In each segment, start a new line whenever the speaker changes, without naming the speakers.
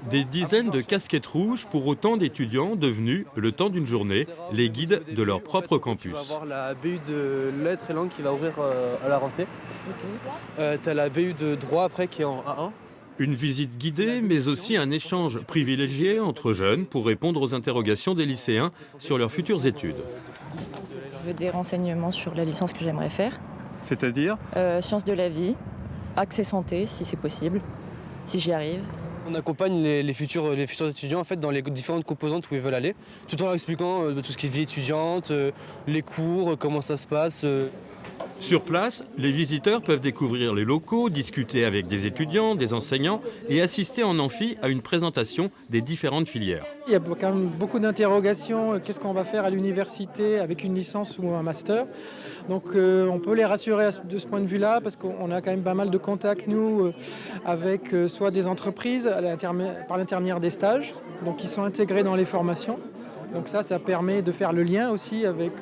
Des dizaines de casquettes rouges pour autant d'étudiants devenus, le temps d'une journée, les guides de leur propre
Tu vas
campus.
avoir la BU de lettres et langues qui va ouvrir à la rentrée. Tu as la BU de droit après qui est en A1.
Une visite guidée, mais aussi un échange privilégié entre jeunes pour répondre aux interrogations des lycéens sur leurs futures études.
Je veux des renseignements sur la licence que j'aimerais faire.
C'est-à-dire?
Sciences de la vie, accès santé si c'est possible, si j'y arrive.
On accompagne les futurs étudiants en fait, dans les différentes composantes où ils veulent aller, tout en leur expliquant tout ce qui est vie étudiante, les cours, comment ça se passe.
Sur place, les visiteurs peuvent découvrir les locaux, discuter avec des étudiants, des enseignants et assister en amphi à une présentation des différentes filières.
Il y a quand même beaucoup d'interrogations. Qu'est-ce qu'on va faire à l'université avec une licence ou un master? Donc on peut les rassurer de ce point de vue-là parce qu'on a quand même pas mal de contacts, nous, avec soit des entreprises par l'intermédiaire des stages, donc qui sont intégrés dans les formations. Donc ça permet de faire le lien aussi avec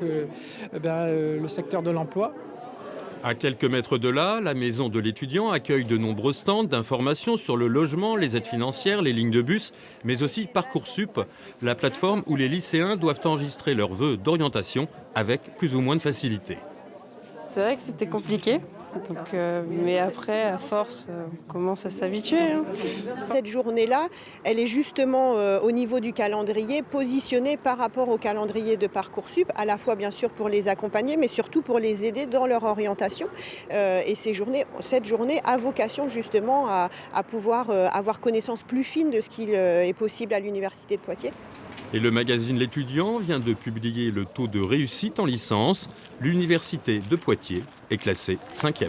le secteur de l'emploi.
À quelques mètres de là, la maison de l'étudiant accueille de nombreux stands d'informations sur le logement, les aides financières, les lignes de bus, mais aussi Parcoursup, la plateforme où les lycéens doivent enregistrer leurs vœux d'orientation avec plus ou moins de facilité.
C'est vrai que c'était compliqué, mais après, à force, on commence à s'habituer.
Cette journée-là, elle est justement au niveau du calendrier, positionnée par rapport au calendrier de Parcoursup, à la fois bien sûr pour les accompagner, mais surtout pour les aider dans leur orientation. Et cette journée a vocation justement à pouvoir avoir connaissance plus fine de ce qu'il est possible à l'Université de Poitiers.
Et le magazine L'étudiant vient de publier le taux de réussite en licence. L'Université de Poitiers est classée 5e.